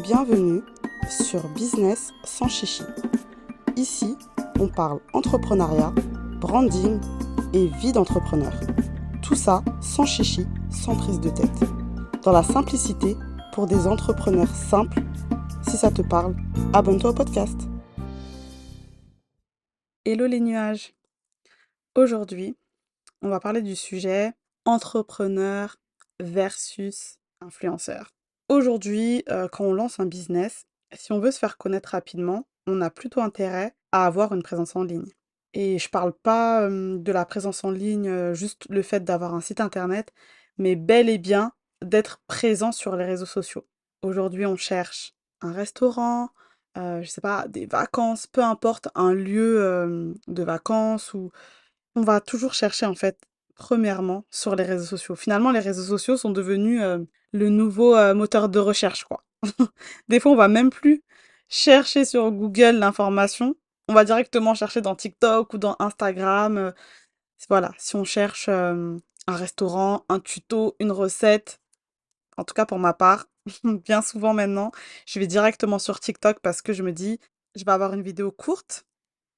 Bienvenue sur Business sans chichi. Ici, on parle entrepreneuriat, branding et vie d'entrepreneur. Tout ça sans chichi, sans prise de tête. Dans la simplicité pour des entrepreneurs simples. Si ça te parle, abonne-toi au podcast. Hello les nuages. Aujourd'hui, on va parler du sujet entrepreneur versus influenceur. Aujourd'hui, quand on lance un business, si on veut se faire connaître rapidement, on a plutôt intérêt à avoir une présence en ligne. Et je parle pas de la présence en ligne, juste le fait d'avoir un site internet, mais bel et bien d'être présent sur les réseaux sociaux. Aujourd'hui, on cherche un restaurant, je sais pas, des vacances, peu importe, un lieu de vacances ou on va toujours chercher en fait, premièrement, sur les réseaux sociaux. Finalement, les réseaux sociaux sont devenus le nouveau moteur de recherche, quoi. Des fois, on va même plus chercher sur Google l'information. On va directement chercher dans TikTok ou dans Instagram. Voilà, si on cherche un restaurant, un tuto, une recette, en tout cas pour ma part, bien souvent maintenant, je vais directement sur TikTok parce que je me dis, je vais avoir une vidéo courte,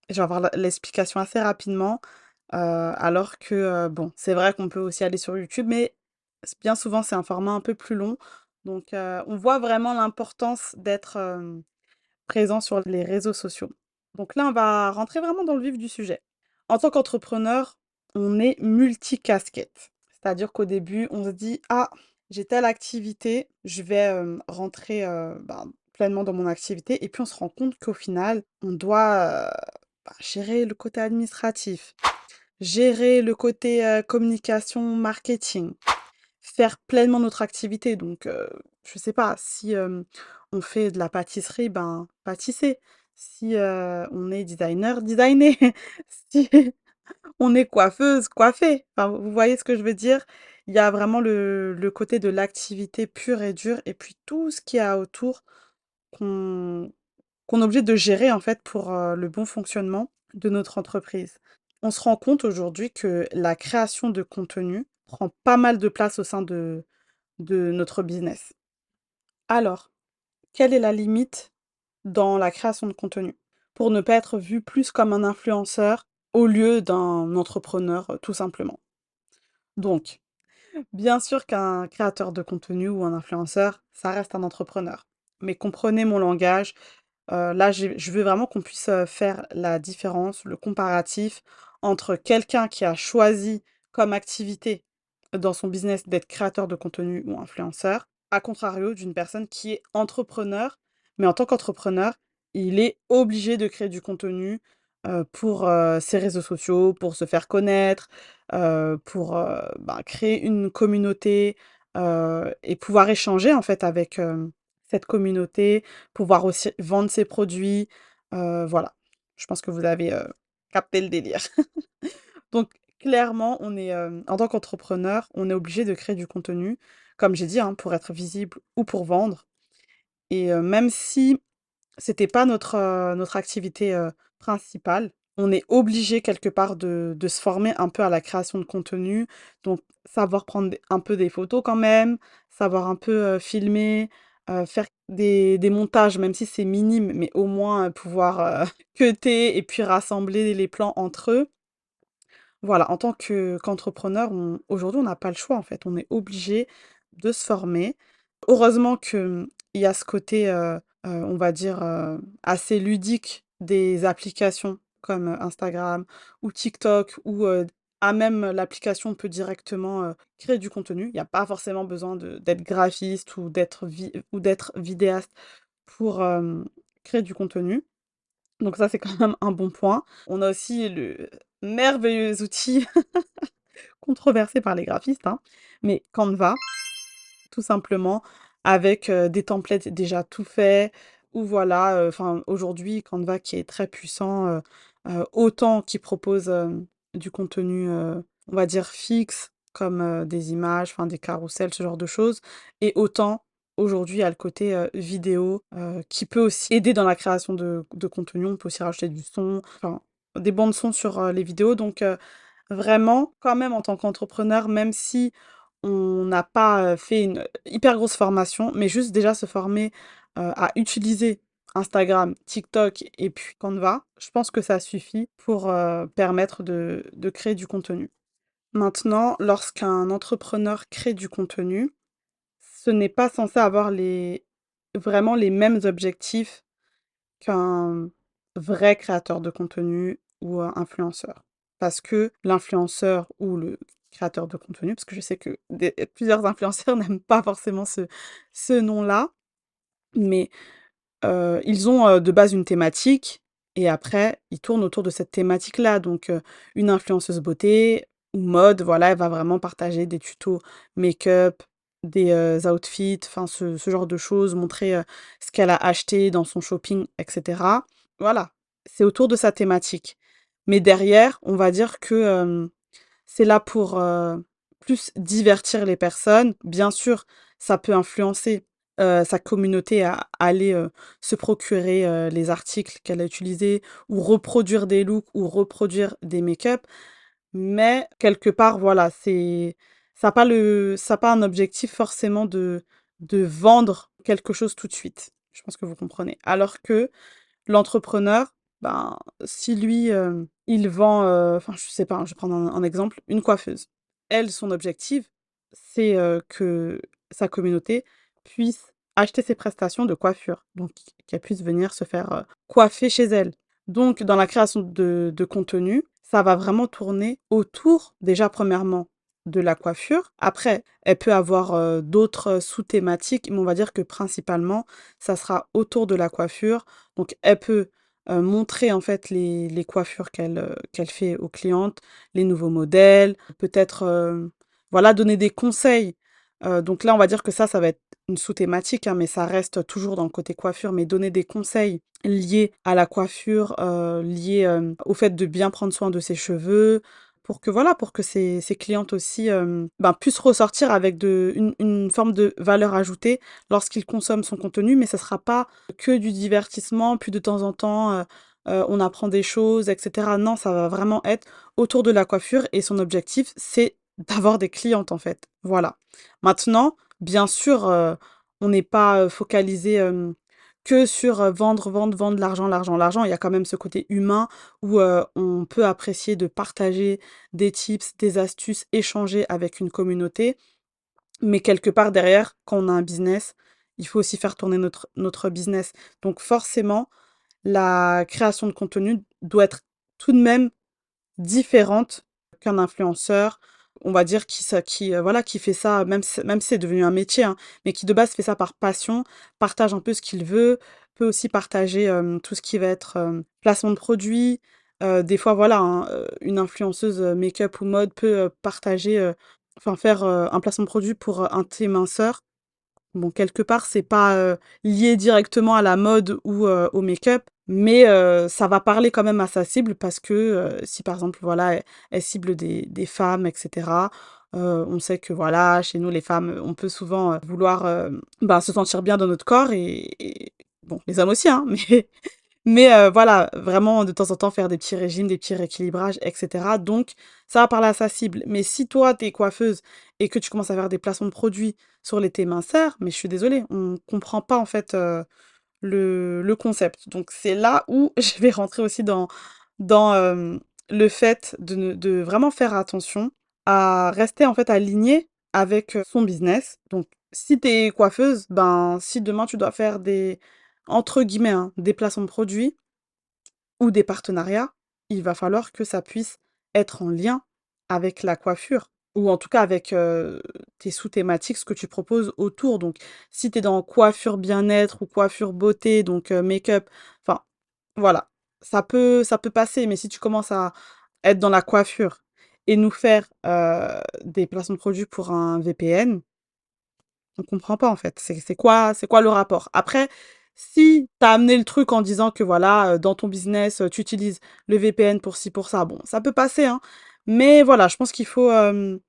je vais avoir l'explication assez rapidement. Alors que, bon, c'est vrai qu'on peut aussi aller sur YouTube, mais bien souvent, c'est un format un peu plus long. Donc, on voit vraiment l'importance d'être, présent sur les réseaux sociaux. Donc là, on va rentrer vraiment dans le vif du sujet. En tant qu'entrepreneur, on est multicasquette. C'est-à-dire qu'au début, on se dit: «Ah, j'ai telle activité, je vais, rentrer, pleinement dans mon activité» et puis on se rend compte qu'au final, on doit, gérer le côté administratif, gérer le côté, communication, marketing, faire pleinement notre activité donc je sais pas, si, on fait de la pâtisserie, ben, pâtisser. Si, on est designer, designer. Si on est coiffeuse, coiffer. Enfin, vous voyez ce que je veux dire? Il y a vraiment le côté de l'activité pure et dure et puis tout ce qu'il y a autour qu'on qu'on est obligé de gérer, en fait, pour, le bon fonctionnement de notre entreprise. On se rend compte aujourd'hui que la création de contenu prend pas mal de place au sein de notre business. Alors, quelle est la limite dans la création de contenu? Pour ne pas être vu plus comme un influenceur au lieu d'un entrepreneur, tout simplement. Donc, bien sûr qu'un créateur de contenu ou un influenceur, ça reste un entrepreneur. Mais comprenez mon langage. Là, je veux vraiment qu'on puisse, faire la différence, le comparatif entre quelqu'un qui a choisi comme activité dans son business d'être créateur de contenu ou influenceur, à contrario d'une personne qui est entrepreneur, mais en tant qu'entrepreneur, il est obligé de créer du contenu, pour, ses réseaux sociaux, pour se faire connaître, pour, créer une communauté, et pouvoir échanger en fait avec, cette communauté, pouvoir aussi vendre ses produits, voilà. Je pense que vous avez, capté le délire. Donc clairement, on est, en tant qu'entrepreneur, on est obligé de créer du contenu, comme j'ai dit, hein, pour être visible ou pour vendre et même si c'était pas notre activité, principale, on est obligé quelque part de se former un peu à la création de contenu, donc savoir prendre des un peu des photos quand même, savoir un peu, filmer, faire des montages, même si c'est minime, mais au moins, pouvoir, cutter et puis rassembler les plans entre eux. Voilà, en tant qu'entrepreneur, on aujourd'hui, on n'a pas le choix, en fait. On est obligé de se former. Heureusement que, il y a ce côté, on va dire, assez ludique des applications comme, Instagram ou TikTok ou, à même l'application peut directement, créer du contenu. Il y a pas forcément besoin d'être graphiste ou d'être vidéaste pour, créer du contenu. Donc ça, c'est quand même un bon point. On a aussi le merveilleux outil controversé par les graphistes, hein, mais Canva, tout simplement, avec, des templates déjà tout faits ou voilà, enfin, aujourd'hui, Canva qui est très puissant, autant qu'il propose, du contenu, on va dire fixe comme, des images, enfin des carousels, ce genre de choses et autant aujourd'hui, il y a le côté, vidéo, qui peut aussi aider dans la création de contenu. On peut aussi rajouter du son, enfin, des bandes son sur, les vidéos donc vraiment, quand même en tant qu'entrepreneur, même si on n'a pas, fait une hyper grosse formation, mais juste déjà se former à utiliser Instagram, TikTok et puis Canva, je pense que ça suffit pour permettre de créer du contenu. Maintenant, lorsqu'un entrepreneur crée du contenu, ce n'est pas censé avoir vraiment les mêmes objectifs qu'un vrai créateur de contenu ou influenceur. Parce que l'influenceur ou le créateur de contenu, parce que je sais que plusieurs influenceurs n'aiment pas forcément ce nom-là, mais ils ont, de base une thématique et après ils tournent autour de cette thématique-là. Donc, une influenceuse beauté ou mode, voilà, elle va vraiment partager des tutos make-up, des, outfits, enfin ce genre de choses, montrer, ce qu'elle a acheté dans son shopping et cetera. Voilà, c'est autour de sa thématique. Mais derrière, on va dire que, c'est là pour, plus divertir les personnes. Bien sûr, ça peut influencer sa communauté à aller, se procurer, les articles qu'elle a utilisés ou reproduire des looks ou reproduire des make-up. Mais quelque part, voilà, ça a pas un objectif forcément de vendre quelque chose tout de suite. Je pense que vous comprenez. Alors que l'entrepreneur, ben, si lui, il vend, enfin, je sais pas, hein, je vais prendre un exemple, une coiffeuse. Elle, son objectif, c'est, que sa communauté puisse acheter ses prestations de coiffure, donc qu'elle puisse venir se faire, coiffer chez elle. Donc dans la création de contenu, ça va vraiment tourner autour, déjà, premièrement, de la coiffure. Après, elle peut avoir, d'autres, sous-thématiques, mais on va dire que principalement, ça sera autour de la coiffure. Donc elle peut, montrer en fait les coiffures qu'elle fait aux clientes, les nouveaux modèles, peut-être, voilà, donner des conseils. Donc là, on va dire que ça va être une sous-thématique, hein, mais ça reste toujours dans le côté coiffure, mais donner des conseils liés à la coiffure, liés, au fait de bien prendre soin de ses cheveux, pour que voilà, pour que ses clientes aussi, ben, puissent ressortir avec une forme de valeur ajoutée lorsqu'ils consomment son contenu, mais ça sera pas que du divertissement, puis de temps en temps, on apprend des choses et cetera. Non, ça va vraiment être autour de la coiffure et son objectif, c'est d'avoir des clientes, en fait. Voilà. Maintenant, bien sûr, on n'est pas, focalisé, que sur, vendre, vendre, vendre, l'argent, l'argent, l'argent. Il y a quand même ce côté humain où, on peut apprécier de partager des tips, des astuces, échanger avec une communauté. Mais quelque part derrière, quand on a un business, il faut aussi faire tourner notre business. Donc forcément, la création de contenu doit être tout de même différente qu'un influenceur, on va dire voilà, qui fait ça, même si c'est devenu un métier, hein, mais qui de base fait ça par passion, partage un peu ce qu'il veut, peut aussi partager, tout ce qui va être, placement de produits. Des fois, voilà, hein, une influenceuse, make-up ou mode peut, partager, enfin faire, un placement de produit pour, un thé minceur. Bon, quelque part, c'est pas, lié directement à la mode ou, au make-up, mais, ça va parler quand même à sa cible parce que, si par exemple, voilà, elle cible des femmes et cetera, on sait que voilà, chez nous les femmes, on peut souvent, vouloir, ben, se sentir bien dans notre corps et bon, les hommes aussi, hein, mais voilà, vraiment de temps en temps faire des petits régimes, des petits rééquilibrages et cetera. Donc ça va parler à sa cible. Mais si toi, tu es coiffeuse et que tu commences à faire des placements de produits sur les minceurs, mais je suis désolée, on comprend pas en fait, le concept. Donc c'est là où je vais rentrer aussi dans, le fait de vraiment faire attention à rester en fait aligné avec, son business. Donc si tu es coiffeuse, ben, si demain tu dois faire des entre guillemets, hein, «des placements de produits» ou des partenariats, il va falloir que ça puisse être en lien avec la coiffure ou en tout cas avec, tes sous-thématiques, ce que tu proposes autour. Donc si tu es dans coiffure bien-être ou coiffure beauté, donc make-up, enfin voilà, ça peut passer, mais si tu commences à être dans la coiffure et nous faire, des placements de produits pour un VPN, on comprend pas en fait. C'est quoi le rapport? Après, si tu as amené le truc en disant que voilà, dans ton business, tu utilises le VPN pour ci, pour ça, bon, ça peut passer, hein. Mais voilà, je pense qu'il faut quand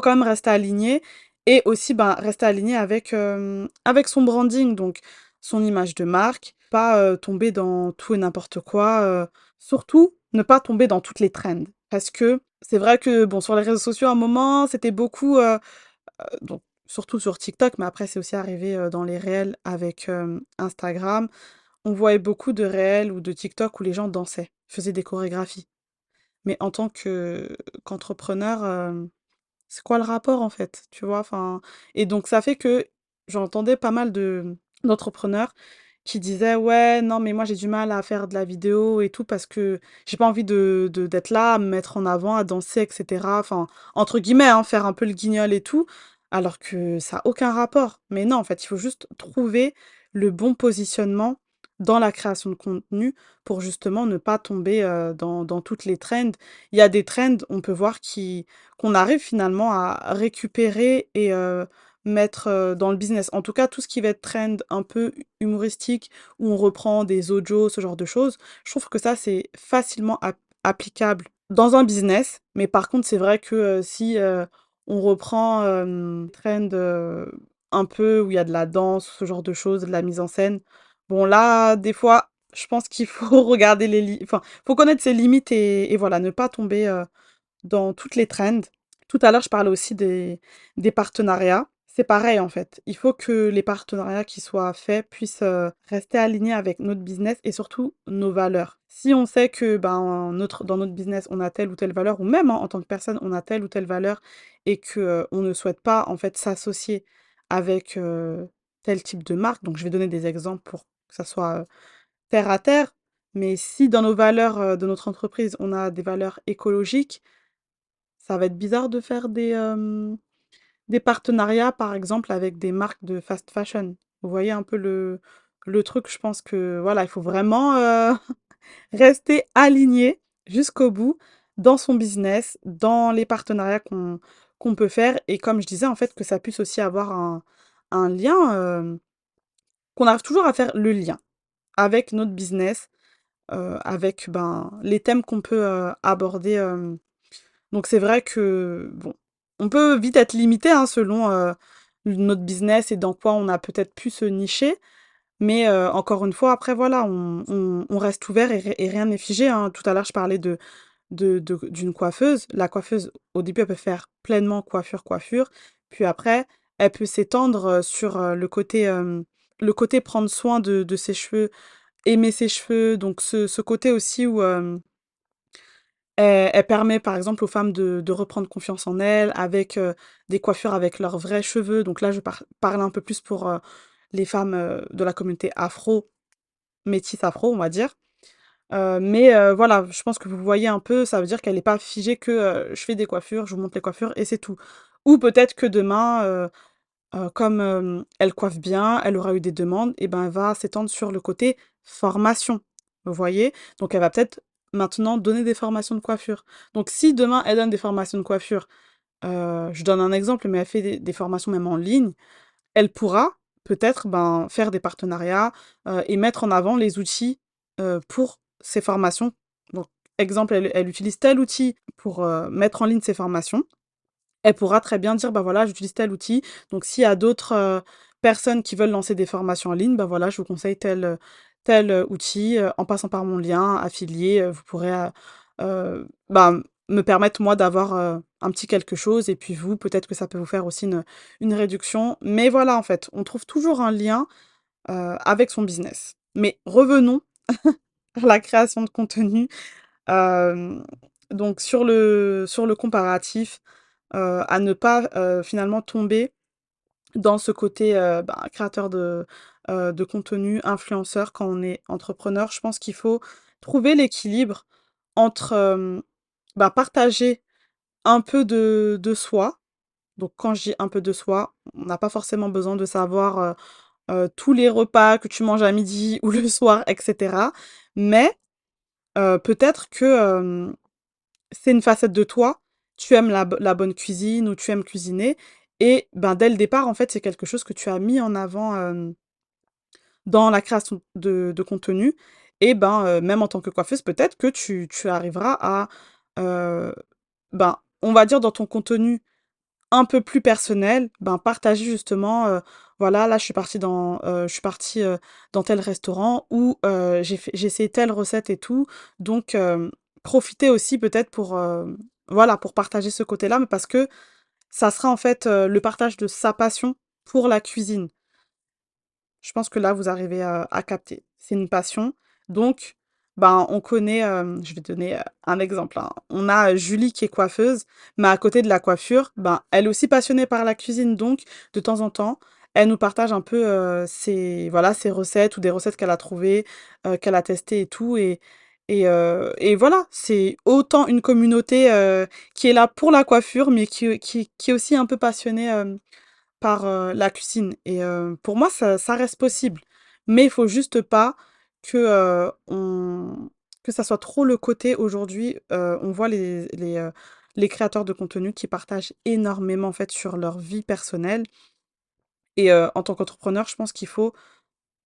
même rester aligné et aussi, ben, rester aligné avec son branding, donc son image de marque, pas, tomber dans tout et n'importe quoi, surtout ne pas tomber dans toutes les trends. Parce que c'est vrai que bon, sur les réseaux sociaux, à un moment, c'était beaucoup, donc surtout sur TikTok, mais après c'est aussi arrivé dans les réels avec Instagram. On voyait beaucoup de réels ou de TikTok où les gens dansaient, faisaient des chorégraphies. Mais en tant qu'entrepreneur, c'est quoi le rapport en fait, tu vois? Enfin, et donc ça fait que j'entendais pas mal d'entrepreneurs qui disaient: «Ouais, non, mais moi j'ai du mal à faire de la vidéo et tout parce que j'ai pas envie d'être là, à me mettre en avant, à danser et cetera». Enfin, entre guillemets, hein, faire un peu le guignol et tout, alors que ça a aucun rapport. Mais non, en fait, il faut juste trouver le bon positionnement dans la création de contenu pour justement ne pas tomber, dans toutes les trends. Il y a des trends, on peut voir qui qu'on arrive finalement à récupérer et mettre, dans le business. En tout cas, tout ce qui va être trend un peu humoristique, où on reprend des audios, ce genre de choses, je trouve que ça, c'est facilement applicable dans un business. Mais par contre, c'est vrai que, si, on reprend, trend, un peu où il y a de la danse, ce genre de choses, de la mise en scène, bon là, des fois, je pense qu'il faut regarder enfin, faut connaître ses limites et voilà, ne pas tomber, dans toutes les trends. Tout à l'heure, je parlais aussi des partenariats. C'est pareil en fait. Il faut que les partenariats qui soient faits puissent rester alignés avec notre business et surtout nos valeurs. Si on sait que ben, dans notre business, on a telle ou telle valeur, ou même hein, en tant que personne, on a telle ou telle valeur, et que on ne souhaite pas en fait s'associer avec tel type de marque, donc je vais donner des exemples pour que ça soit terre à terre, mais si dans nos valeurs de notre entreprise, on a des valeurs écologiques, ça va être bizarre de faire des partenariats, par exemple, avec des marques de fast fashion. Vous voyez un peu le truc, je pense que voilà, il faut vraiment rester aligné jusqu'au bout dans son business, dans les partenariats qu'on peut faire. Et comme je disais, en fait, que ça puisse aussi avoir un lien, qu'on arrive toujours à faire le lien avec notre business, avec ben, les thèmes qu'on peut aborder. Donc c'est vrai que, bon, on peut vite être limité hein, selon notre business et dans quoi on a peut-être pu se nicher. Mais encore une fois, après, voilà, on reste ouvert et rien n'est figé, hein. Tout à l'heure, je parlais d'une coiffeuse. La coiffeuse, au début, elle peut faire pleinement coiffure, coiffure. Puis après, elle peut s'étendre sur le côté prendre soin de ses cheveux, aimer ses cheveux. Donc ce côté aussi où elle permet par exemple aux femmes de reprendre confiance en elles avec, des coiffures avec leurs vrais cheveux. Donc là, je parle un peu plus pour, les femmes, de la communauté afro, métisse afro, on va dire. Mais voilà, je pense que vous voyez un peu, ça veut dire qu'elle est pas figée que, je fais des coiffures, je vous montre les coiffures et c'est tout. Ou peut-être que demain, comme, elle coiffe bien, elle aura eu des demandes et ben, elle va s'étendre sur le côté formation. Vous voyez? Donc elle va peut-être maintenant donner des formations de coiffure. Donc si demain elle donne des formations de coiffure, je donne un exemple, mais elle fait des formations même en ligne, elle pourra peut-être, ben, faire des partenariats, et mettre en avant les outils, pour ces formations. Donc exemple, elle utilise tel outil pour, mettre en ligne ses formations. Elle pourra très bien dire: «Bah, voilà, j'utilise tel outil, donc s'il y a d'autres, personnes qui veulent lancer des formations en ligne, bah, voilà, je vous conseille tel outil, en passant par mon lien affilié, vous pourrez, bah, me permettre moi d'avoir, un petit quelque chose et puis vous, peut-être que ça peut vous faire aussi une réduction». Mais voilà, en fait, on trouve toujours un lien, avec son business. Mais revenons à la création de contenu. Hem, donc sur le comparatif, à ne pas, finalement tomber dans ce côté, bah, créateur de contenu, influenceur quand on est entrepreneur. Je pense qu'il faut trouver l'équilibre entre, bah, partager un peu de soi. Donc quand je dis un peu de soi, on n'a pas forcément besoin de savoir, tous les repas que tu manges à midi ou le soir et cetera. Mais, peut-être que, c'est une facette de toi, tu aimes la bonne cuisine ou tu aimes cuisiner et ben, dès le départ, en fait, c'est quelque chose que tu as mis en avant, dans la création de contenu et ben, même en tant que coiffeuse, peut-être que tu arriveras à, heu, ben, on va dire dans ton contenu un peu plus personnel, ben, partager justement, voilà, là, je suis partie, dans tel restaurant où, j'ai essayé telle recette et tout. Donc, profiter aussi peut-être pour, voilà, pour partager ce côté-là, mais parce que ça sera en fait le partage de sa passion pour la cuisine. Je pense que là, vous arrivez à capter. C'est une passion. Donc, ben, on connaît, je vais donner un exemple, hein. On a Julie qui est coiffeuse, mais à côté de la coiffure, ben, elle est aussi passionnée par la cuisine. Donc, de temps en temps, elle nous partage un peu voilà, ses recettes ou des recettes qu'elle a trouvées, qu'elle a testées et tout. Et voilà, c'est autant une communauté qui est là pour la coiffure, mais qui est aussi un peu passionnée par, la cuisine et pour moi ça reste possible. Mais il faut juste pas que, on que ça soit trop le côté aujourd'hui, on voit les créateurs de contenu qui partagent énormément en fait sur leur vie personnelle et en tant qu'entrepreneur, je pense qu'il faut,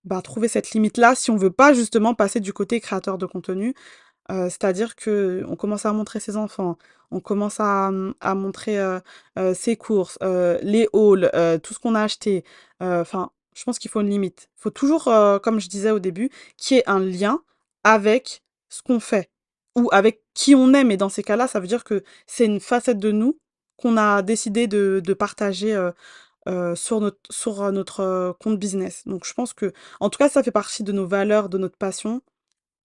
bah, trouver cette limite-là si on veut pas justement passer du côté créateur de contenu. C'est-à-dire que on commence à montrer ses enfants, on commence à montrer, ses courses, les hauls, tout ce qu'on a acheté. Enfin, je pense qu'il faut une limite. Il faut toujours, comme je disais au début, qu'il y ait un lien avec ce qu'on fait ou avec qui on est. Mais dans ces cas-là, ça veut dire que c'est une facette de nous qu'on a décidé de partager, sur notre, compte business. Donc je pense que en tout cas, ça fait partie de nos valeurs, de notre passion.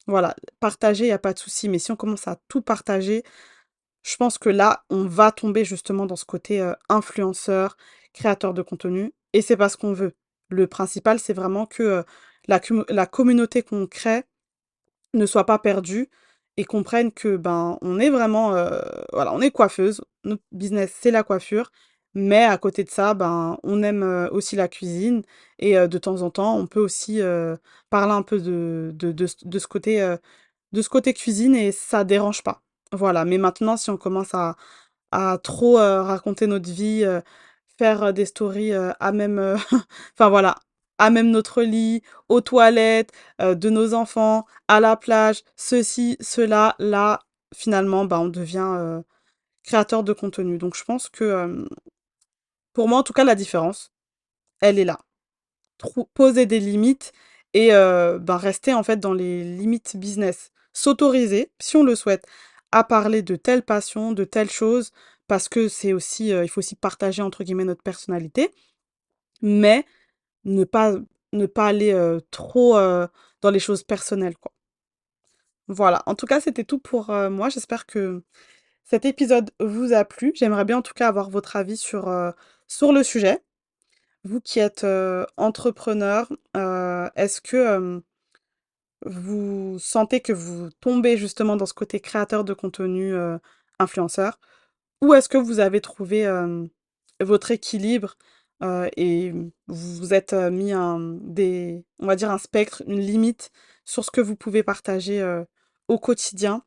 Voilà, partager, il y a pas de souci, mais si on commence à tout partager, je pense que là, on va tomber justement dans ce côté, influenceur, créateur de contenu et c'est pas ce qu'on veut. Le principal, c'est vraiment que, la communauté qu'on crée ne soient pas perdus et comprennent que, ben, on est vraiment, voilà, on est coiffeuse, notre business, c'est la coiffure, mais à côté de ça, ben, on aime, aussi la cuisine et de temps en temps, on peut aussi, parler un peu de ce côté cuisine et ça dérange pas. Voilà, mais maintenant, si on commence à trop, raconter notre vie, faire, des stories, à même, enfin voilà, à même notre lit, aux toilettes, de nos enfants, à la plage, ceci, cela, là, finalement, bah, on devient, créateur de contenu. Donc je pense que, pour moi en tout cas, la différence, elle est là. Poser des limites et ben, rester en fait dans les limites business. S'autoriser, si on le souhaite, à parler de telle passion, de telle chose, parce que c'est aussi, il faut aussi partager entre guillemets «notre personnalité», mais ne pas ne pas aller, trop, dans les choses personnelles, quoi. Voilà, en tout cas, c'était tout pour, moi. J'espère que cet épisode vous a plu. J'aimerais bien en tout cas avoir votre avis sur le sujet. Vous qui êtes, entrepreneur, est-ce que, vous sentez que vous tombez justement dans ce côté créateur de contenu, influenceur? Ou est-ce que vous avez trouvé, votre équilibre, et vous vous êtes, mis on va dire un spectre, une limite sur ce que vous pouvez partager, au quotidien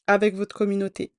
avec votre communauté?